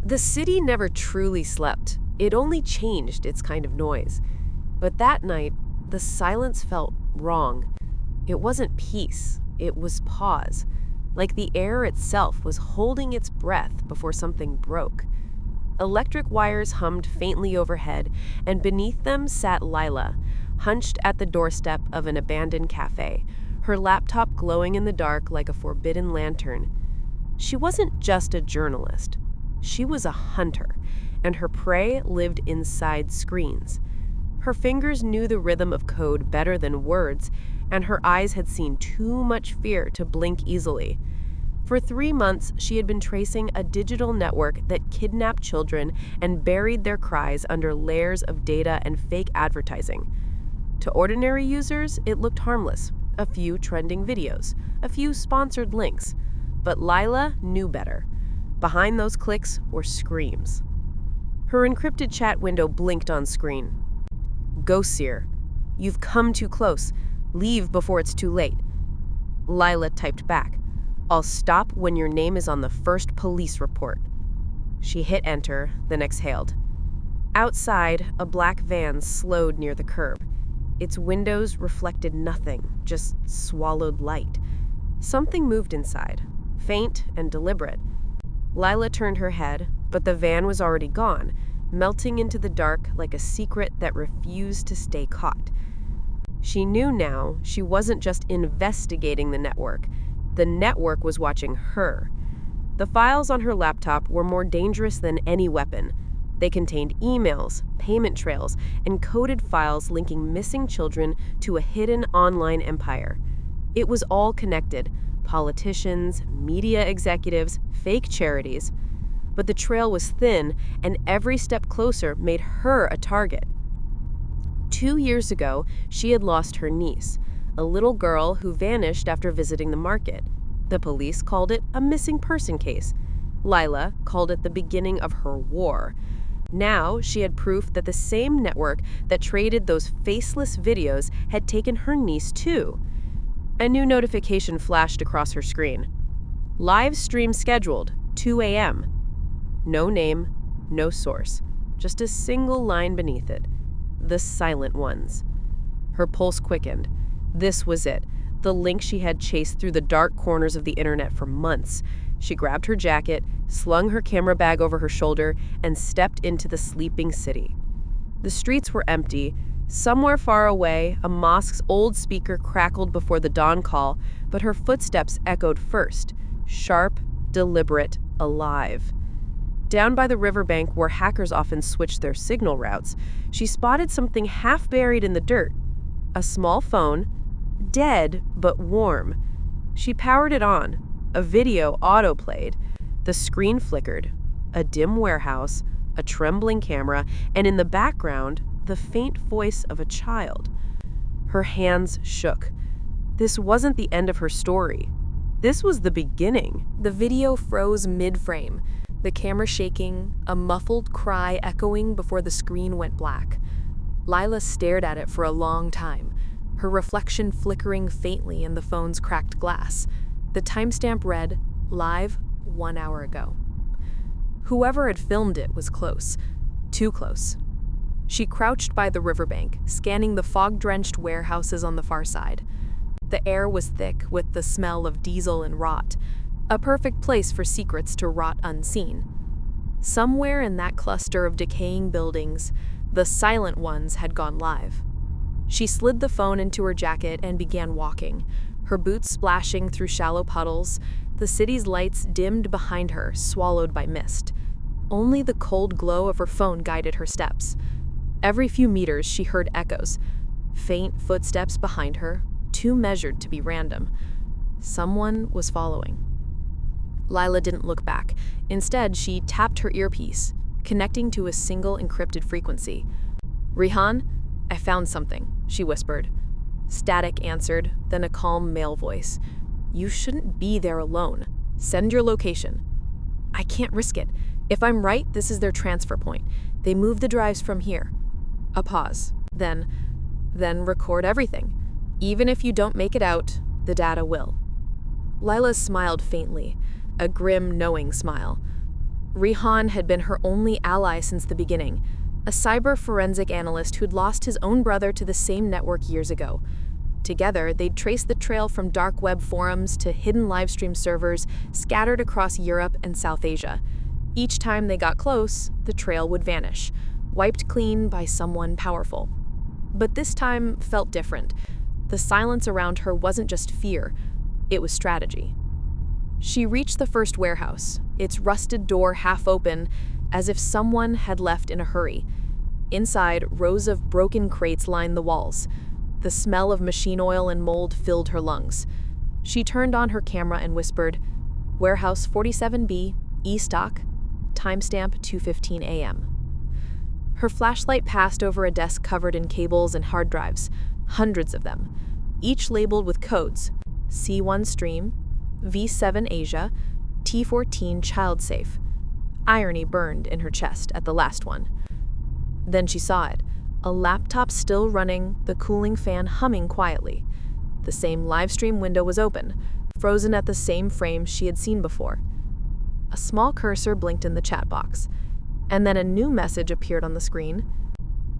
The city never truly slept. It only changed its kind of noise. But that night, the silence felt wrong. It wasn't peace, it was pause. Like the air itself was holding its breath before something broke. Electric wires hummed faintly overhead, and beneath them sat Laila, hunched at the doorstep of an abandoned cafe, her laptop glowing in the dark like a forbidden lantern. She wasn't just a journalist. She was a hunter, and her prey lived inside screens. Her fingers knew the rhythm of code better than words, and her eyes had seen too much fear to blink easily. For 3 months, she had been tracing a digital network that kidnapped children and buried their cries under layers of data and fake advertising. To ordinary users, it looked harmless. A few trending videos, a few sponsored links. But Laila knew better. Behind those clicks were screams. Her encrypted chat window blinked on screen. "Ghost Seer, you've come too close. Leave before it's too late." Laila typed back, "I'll stop when your name is on the first police report." She hit enter, then exhaled. Outside, a black van slowed near the curb. Its windows reflected nothing, just swallowed light. Something moved inside, faint and deliberate. Laila turned her head, but the van was already gone, melting into the dark like a secret that refused to stay caught. She knew now she wasn't just investigating the network was watching her. The files on her laptop were more dangerous than any weapon. They contained emails, payment trails, and coded files linking missing children to a hidden online empire. It was all connected: politicians, media executives, fake charities. But the trail was thin, and every step closer made her a target. 2 years ago, she had lost her niece, a little girl who vanished after visiting the market. The police called it a missing person case. Laila called it the beginning of her war. Now she had proof that the same network that traded those faceless videos had taken her niece too. A new notification flashed across her screen. "Live stream scheduled, 2 a.m. No name, no source, just a single line beneath it. The Silent Ones. Her pulse quickened. This was it, the link she had chased through the dark corners of the internet for months. She grabbed her jacket, slung her camera bag over her shoulder, and stepped into the sleeping city. The streets were empty. Somewhere far away, a mosque's old speaker crackled before the dawn call, but her footsteps echoed first, sharp, deliberate, alive. Down by the riverbank, where hackers often switched their signal routes, she spotted something half buried in the dirt. A small phone, dead but warm. She powered it on. A video auto-played. The screen flickered. A dim warehouse, a trembling camera, and in the background, the faint voice of a child. Her hands shook. This wasn't the end of her story. This was the beginning. The video froze mid-frame, the camera shaking, a muffled cry echoing before the screen went black. Laila stared at it for a long time, her reflection flickering faintly in the phone's cracked glass. The timestamp read, "Live 1 hour ago." Whoever had filmed it was close, too close. She crouched by the riverbank, scanning the fog-drenched warehouses on the far side. The air was thick with the smell of diesel and rot, a perfect place for secrets to rot unseen. Somewhere in that cluster of decaying buildings, the Silent Ones had gone live. She slid the phone into her jacket and began walking, her boots splashing through shallow puddles, the city's lights dimmed behind her, swallowed by mist. Only the cold glow of her phone guided her steps. Every few meters, she heard echoes, faint footsteps behind her, too measured to be random. Someone was following. Laila didn't look back. Instead, she tapped her earpiece, connecting to a single encrypted frequency. "Rihan, I found something," she whispered. Static answered, then a calm male voice. "You shouldn't be there alone. Send your location." "I can't risk it. If I'm right, this is their transfer point. They move the drives from here." A pause. Then record everything. Even if you don't make it out, the data will. Laila smiled faintly, a grim, knowing smile. Rihan had been her only ally since the beginning, a cyber forensic analyst who'd lost his own brother to the same network years ago. Together, they'd traced the trail from dark web forums to hidden livestream servers scattered across Europe and South Asia. Each time they got close, the trail would vanish, wiped clean by someone powerful. But this time felt different. The silence around her wasn't just fear, it was strategy. She reached the first warehouse, its rusted door half open, as if someone had left in a hurry. Inside, rows of broken crates lined the walls. The smell of machine oil and mold filled her lungs. She turned on her camera and whispered, "Warehouse 47B, E-stock, timestamp 2:15 a.m." Her flashlight passed over a desk covered in cables and hard drives, hundreds of them, each labeled with codes: C1 Stream, V7 Asia, T14 Child Safe. Irony burned in her chest at the last one. Then she saw it, a laptop still running, the cooling fan humming quietly. The same livestream window was open, frozen at the same frame she had seen before. A small cursor blinked in the chat box, and then a new message appeared on the screen.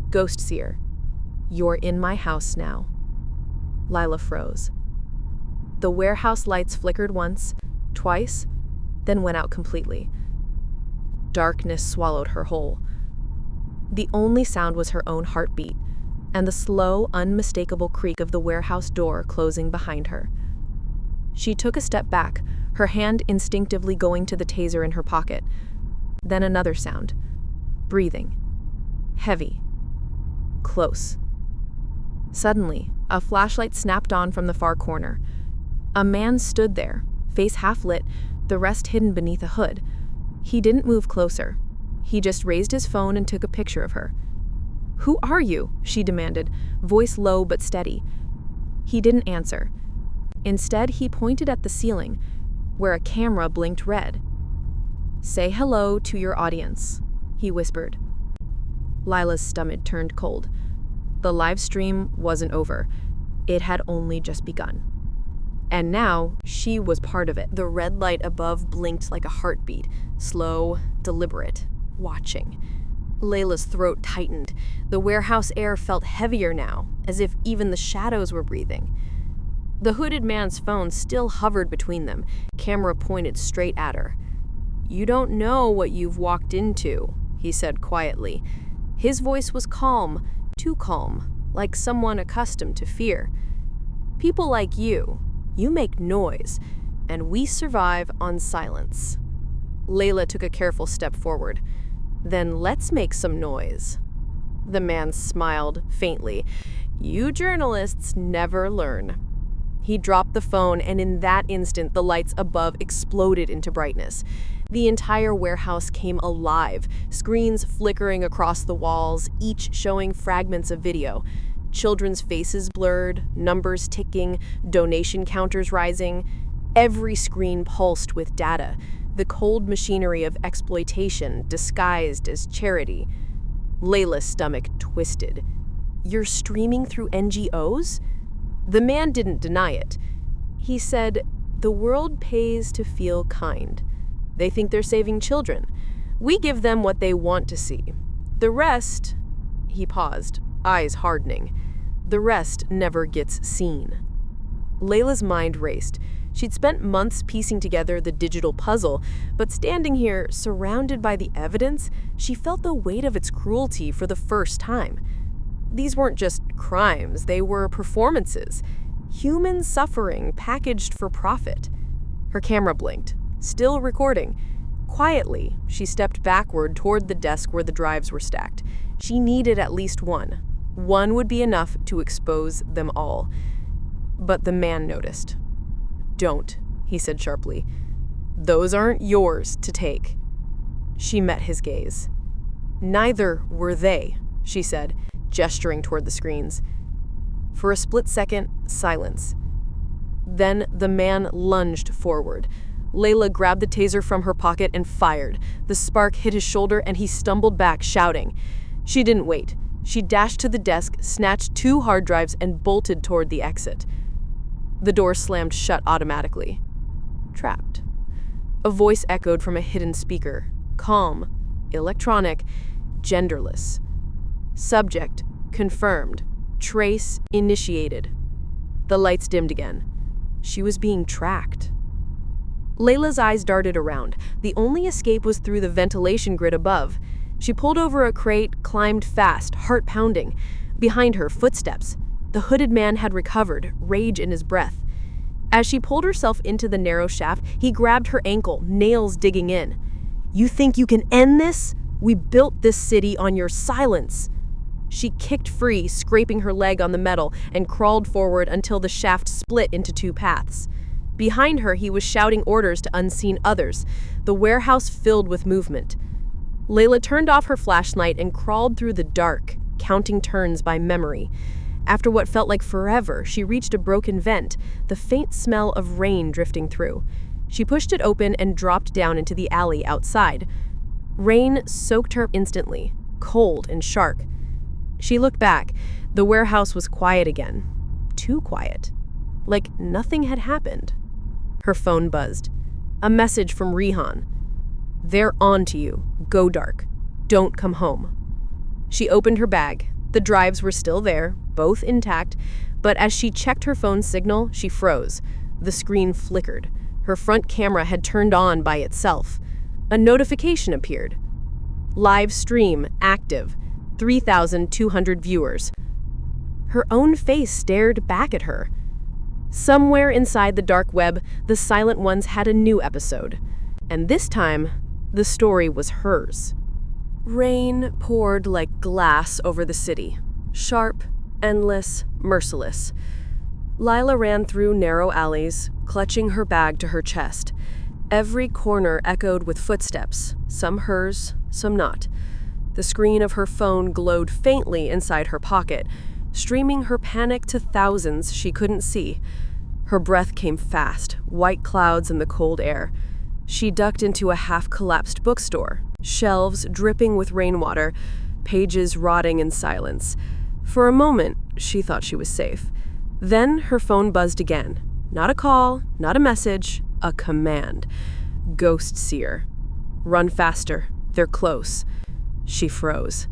"Ghost Seer, you're in my house now." Laila froze. The warehouse lights flickered once, twice, then went out completely. Darkness swallowed her whole. The only sound was her own heartbeat, and the slow, unmistakable creak of the warehouse door closing behind her. She took a step back, her hand instinctively going to the taser in her pocket. Then another sound. Breathing. Heavy. Close. Suddenly, a flashlight snapped on from the far corner. A man stood there, face half lit, the rest hidden beneath a hood. He didn't move closer. He just raised his phone and took a picture of her. "Who are you?" she demanded, voice low but steady. He didn't answer. Instead, he pointed at the ceiling, where a camera blinked red. "Say hello to your audience," he whispered. Laila's stomach turned cold. The live stream wasn't over. It had only just begun. And now, she was part of it. The red light above blinked like a heartbeat, slow, deliberate, watching. Laila's throat tightened. The warehouse air felt heavier now, as if even the shadows were breathing. The hooded man's phone still hovered between them, camera pointed straight at her. "You don't know what you've walked into," he said quietly. His voice was calm, too calm, like someone accustomed to fear. "People like you make noise, and we survive on silence." Laila took a careful step forward. "Then let's make some noise." The man smiled faintly. "You journalists never learn." He dropped the phone, and in that instant, the lights above exploded into brightness. The entire warehouse came alive, screens flickering across the walls, each showing fragments of video. Children's faces blurred, numbers ticking, donation counters rising. Every screen pulsed with data, the cold machinery of exploitation disguised as charity. Laila's stomach twisted. "You're streaming through NGOs?" The man didn't deny it. He said, "The world pays to feel kind. They think they're saving children. We give them what they want to see. The rest," he paused, eyes hardening, "the rest never gets seen." Laila's mind raced. She'd spent months piecing together the digital puzzle, but standing here, surrounded by the evidence, she felt the weight of its cruelty for the first time. These weren't just crimes, they were performances. Human suffering packaged for profit. Her camera blinked, still recording. Quietly, she stepped backward toward the desk where the drives were stacked. She needed at least one. One would be enough to expose them all. But the man noticed. "Don't," he said sharply. "Those aren't yours to take." She met his gaze. "Neither were they," she said, gesturing toward the screens. For a split second, silence. Then the man lunged forward. Laila grabbed the taser from her pocket and fired. The spark hit his shoulder and he stumbled back, shouting. She didn't wait. She dashed to the desk, snatched 2 hard drives, and bolted toward the exit. The door slammed shut automatically. Trapped. A voice echoed from a hidden speaker. calm, electronic, genderless. Subject, confirmed. Trace, initiated. The lights dimmed again. She was being tracked. Layla's eyes darted around. The only escape was through the ventilation grid above. She pulled over a crate, climbed fast, heart pounding. Behind her, footsteps. The hooded man had recovered, rage in his breath. As she pulled herself into the narrow shaft, he grabbed her ankle, nails digging in. "You think you can end this? We built this city on your silence." She kicked free, scraping her leg on the metal, and crawled forward until the shaft split into two paths. Behind her, he was shouting orders to unseen others, the warehouse filled with movement. Layla turned off her flashlight and crawled through the dark, counting turns by memory. After what felt like forever, she reached a broken vent, the faint smell of rain drifting through. She pushed it open and dropped down into the alley outside. Rain soaked her instantly, cold and sharp. She looked back. The warehouse was quiet again. Too quiet. Like nothing had happened. Her phone buzzed. A message from Rehan. "They're on to you. Go dark. Don't come home." She opened her bag. The drives were still there, both intact, but as she checked her phone's signal, she froze. The screen flickered. Her front camera had turned on by itself. A notification appeared. Live stream active. 3,200 viewers. Her own face stared back at her. Somewhere inside the dark web, the Silent Ones had a new episode. And this time, the story was hers. Rain poured like glass over the city. Sharp, endless, merciless. Laila ran through narrow alleys, clutching her bag to her chest. Every corner echoed with footsteps, some hers, some not. The screen of her phone glowed faintly inside her pocket, streaming her panic to thousands she couldn't see. Her breath came fast, white clouds in the cold air. She ducked into a half-collapsed bookstore, shelves dripping with rainwater, pages rotting in silence. For a moment, she thought she was safe. Then her phone buzzed again. Not a call, not a message, a command. Ghost seer. Run faster. They're close. She froze.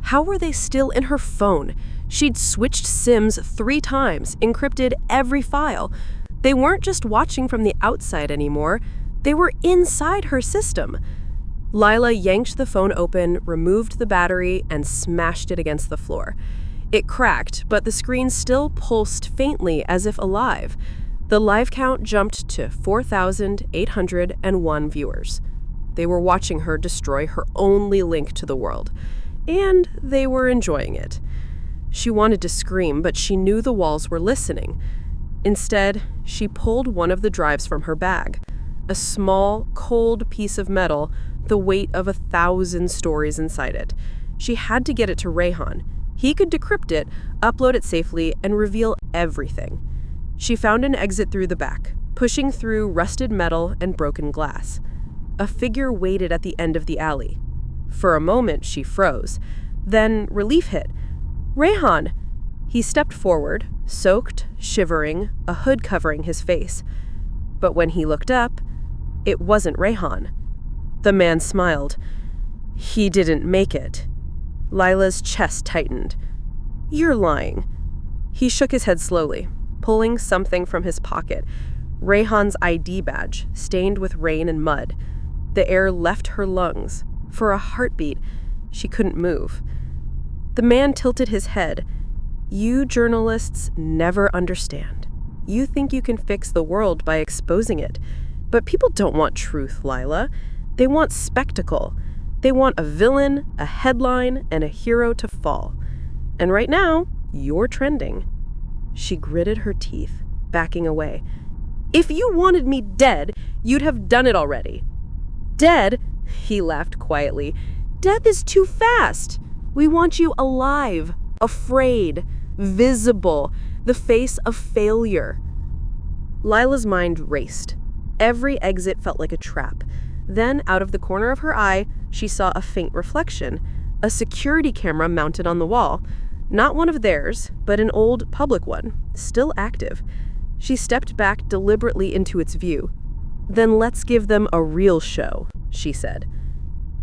How were they still in her phone? She'd switched SIMs 3 times, encrypted every file. They weren't just watching from the outside anymore. They were inside her system. Laila yanked the phone open, removed the battery, and smashed it against the floor. It cracked, but the screen still pulsed faintly as if alive. The live count jumped to 4,801 viewers. They were watching her destroy her only link to the world. And they were enjoying it. She wanted to scream, but she knew the walls were listening. Instead, she pulled one of the drives from her bag. A small, cold piece of metal, the weight of 1,000 stories inside it. She had to get it to Rehan. He could decrypt it, upload it safely, and reveal everything. She found an exit through the back, pushing through rusted metal and broken glass. A figure waited at the end of the alley. For a moment, she froze. Then relief hit. Rehan! He stepped forward, soaked, shivering, a hood covering his face. But when he looked up, it wasn't Rehan. The man smiled. He didn't make it. Laila's chest tightened. You're lying. He shook his head slowly, pulling something from his pocket. Rehan's ID badge, stained with rain and mud. The air left her lungs. For a heartbeat, she couldn't move. The man tilted his head. You journalists never understand. You think you can fix the world by exposing it. But people don't want truth, Laila. They want spectacle. They want a villain, a headline, and a hero to fall. And right now, you're trending. She gritted her teeth, backing away. If you wanted me dead, you'd have done it already. Dead? He laughed quietly. Death is too fast. We want you alive, afraid, visible, the face of failure. Laila's mind raced. Every exit felt like a trap. Then, out of the corner of her eye, she saw a faint reflection, a security camera mounted on the wall. Not one of theirs, but an old public one, still active. She stepped back deliberately into its view. Then let's give them a real show, she said.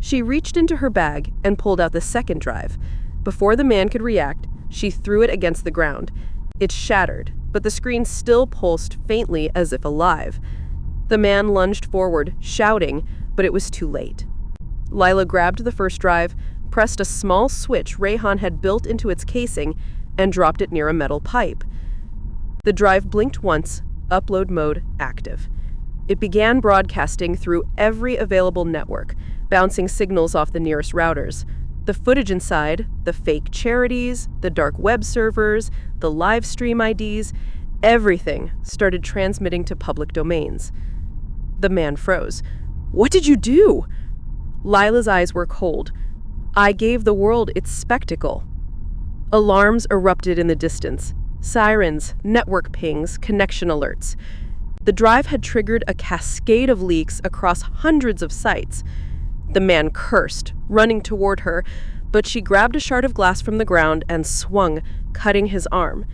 She reached into her bag and pulled out the second drive. Before the man could react, she threw it against the ground. It shattered, but the screen still pulsed faintly as if alive. The man lunged forward, shouting, but it was too late. Laila grabbed the first drive, pressed a small switch Rayhan had built into its casing, and dropped it near a metal pipe. The drive blinked once, upload mode active. It began broadcasting through every available network, bouncing signals off the nearest routers. The footage inside, the fake charities, the dark web servers, the live stream IDs, everything started transmitting to public domains. The man froze. "What did you do?" Laila's eyes were cold. "I gave the world its spectacle." Alarms erupted in the distance. Sirens, network pings, connection alerts. The drive had triggered a cascade of leaks across hundreds of sites. The man cursed, running toward her, but she grabbed a shard of glass from the ground and swung, cutting his arm.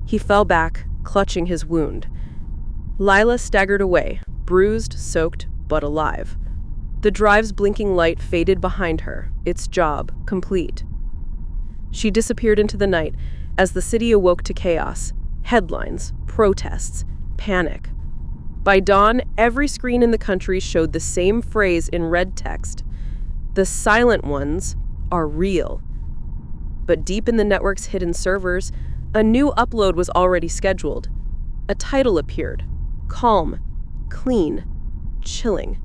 He fell back, clutching his wound. Laila staggered away, bruised, soaked, but alive. The drive's blinking light faded behind her, its job complete. She disappeared into the night as the city awoke to chaos, headlines, protests, panic. By dawn, every screen in the country showed the same phrase in red text: "The silent ones are real." But deep in the network's hidden servers, a new upload was already scheduled. A title appeared: calm, clean, chilling.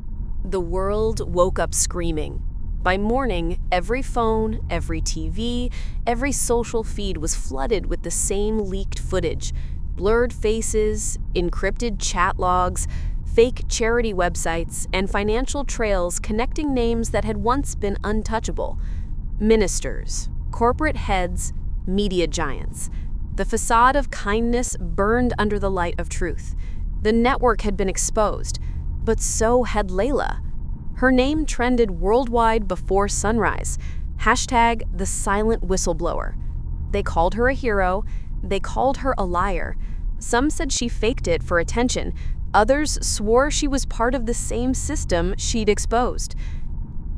The world woke up screaming. By morning, every phone, every TV, every social feed was flooded with the same leaked footage: blurred faces, encrypted chat logs, fake charity websites, and financial trails connecting names that had once been untouchable. Ministers, corporate heads, media giants. The facade of kindness burned under the light of truth. The network had been exposed, but so had Laila. Her name trended worldwide before sunrise. Hashtag the silent whistleblower. They called her a hero. They called her a liar. Some said she faked it for attention. Others swore she was part of the same system she'd exposed.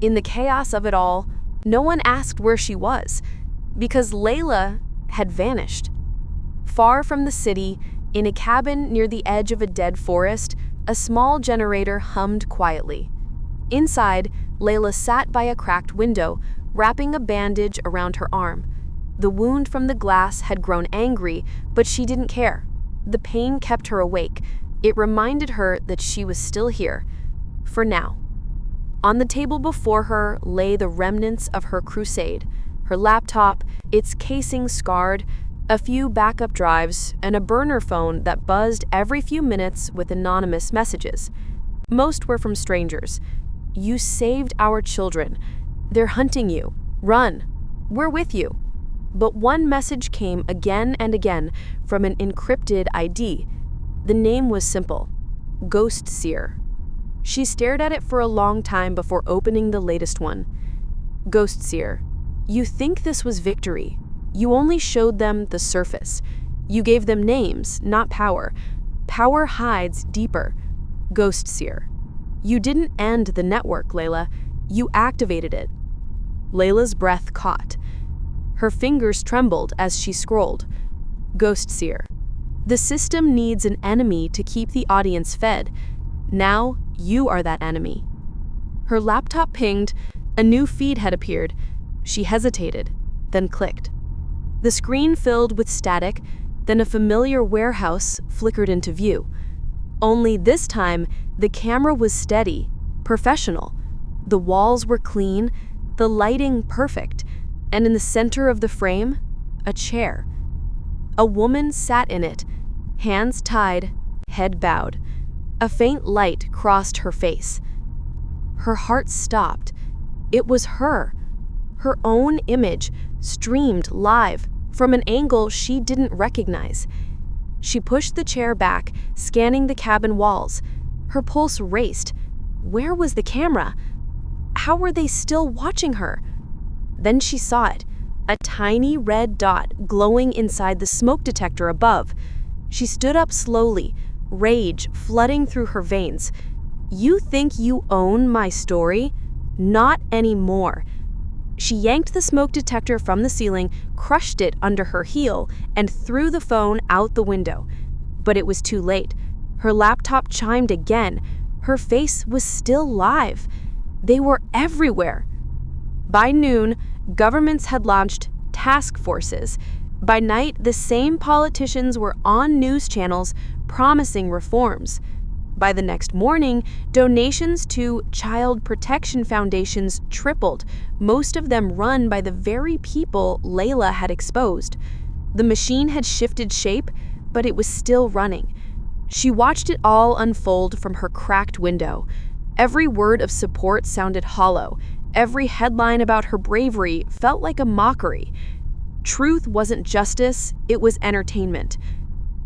In the chaos of it all, no one asked where she was, because Laila had vanished. Far from the city, in a cabin near the edge of a dead forest, a small generator hummed quietly. Inside, Laila sat by a cracked window, wrapping a bandage around her arm. The wound from the glass had grown angry, but she didn't care. The pain kept her awake. It reminded her that she was still here, for now. On the table before her lay the remnants of her crusade: her laptop, its casing scarred, a few backup drives, and a burner phone that buzzed every few minutes with anonymous messages. Most were from strangers. "You saved our children. They're hunting you. Run. We're with you." But one message came again and again from an encrypted ID. The name was simple: Ghost Seer. She stared at it for a long time before opening the latest one. Ghost Seer, you think this was victory. You only showed them the surface. You gave them names, not power. Power hides deeper. Ghost Seer. You didn't end the network, Laila. You activated it. Layla's breath caught. Her fingers trembled as she scrolled. Ghost Seer. The system needs an enemy to keep the audience fed. Now, you are that enemy. Her laptop pinged. A new feed had appeared. She hesitated, then clicked. The screen filled with static, then a familiar warehouse flickered into view. Only this time, the camera was steady, professional. The walls were clean, the lighting perfect, and in the center of the frame, a chair. A woman sat in it, hands tied, head bowed. A faint light crossed her face. Her heart stopped. It was her. Her own image, streamed live from an angle she didn't recognize. She pushed the chair back, scanning the cabin walls. Her pulse raced. Where was the camera? How were they still watching her? Then she saw it, a tiny red dot glowing inside the smoke detector above. She stood up slowly, rage flooding through her veins. You think you own my story? Not anymore. She yanked the smoke detector from the ceiling, crushed it under her heel, and threw the phone out the window. But it was too late. Her laptop chimed again. Her face was still live. They were everywhere. By noon, governments had launched task forces. By night, the same politicians were on news channels promising reforms. By the next morning, donations to child protection foundations tripled, most of them run by the very people Laila had exposed. The machine had shifted shape, but it was still running. She watched it all unfold from her cracked window. Every word of support sounded hollow. Every headline about her bravery felt like a mockery. Truth wasn't justice, it was entertainment.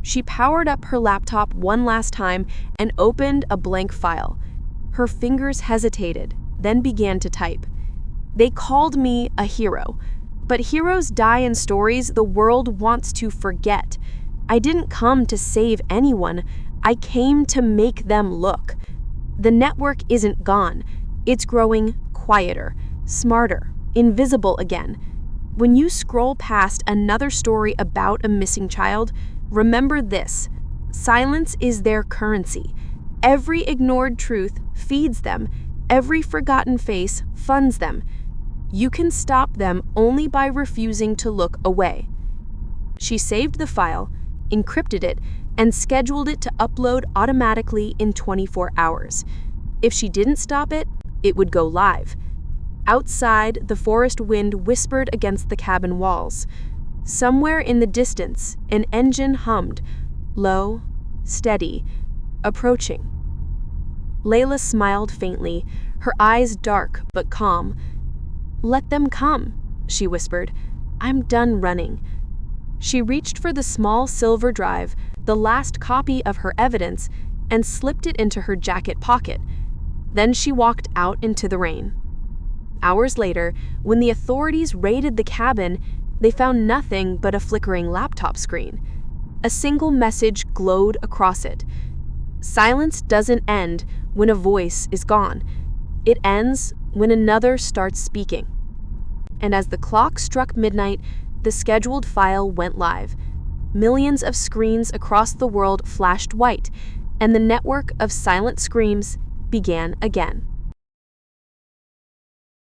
She powered up her laptop one last time and opened a blank file. Her fingers hesitated, then began to type. They called me a hero, but heroes die in stories the world wants to forget. I didn't come to save anyone, I came to make them look. The network isn't gone, it's growing quieter, smarter, invisible again. When you scroll past another story about a missing child, remember this: silence is their currency. Every ignored truth feeds them, every forgotten face funds them. You can stop them only by refusing to look away. She saved the file, encrypted it, and scheduled it to upload automatically in 24 hours. If she didn't stop it, it would go live. Outside, the forest wind whispered against the cabin walls. Somewhere in the distance, an engine hummed, low, steady, approaching. Laila smiled faintly, her eyes dark but calm. "Let them come," she whispered. "I'm done running." She reached for the small silver drive, the last copy of her evidence, and slipped it into her jacket pocket. Then she walked out into the rain. Hours later, when the authorities raided the cabin, they found nothing but a flickering laptop screen. A single message glowed across it. Silence doesn't end when a voice is gone. It ends when another starts speaking. And as the clock struck midnight, the scheduled file went live. Millions of screens across the world flashed white, and the network of silent screams began again.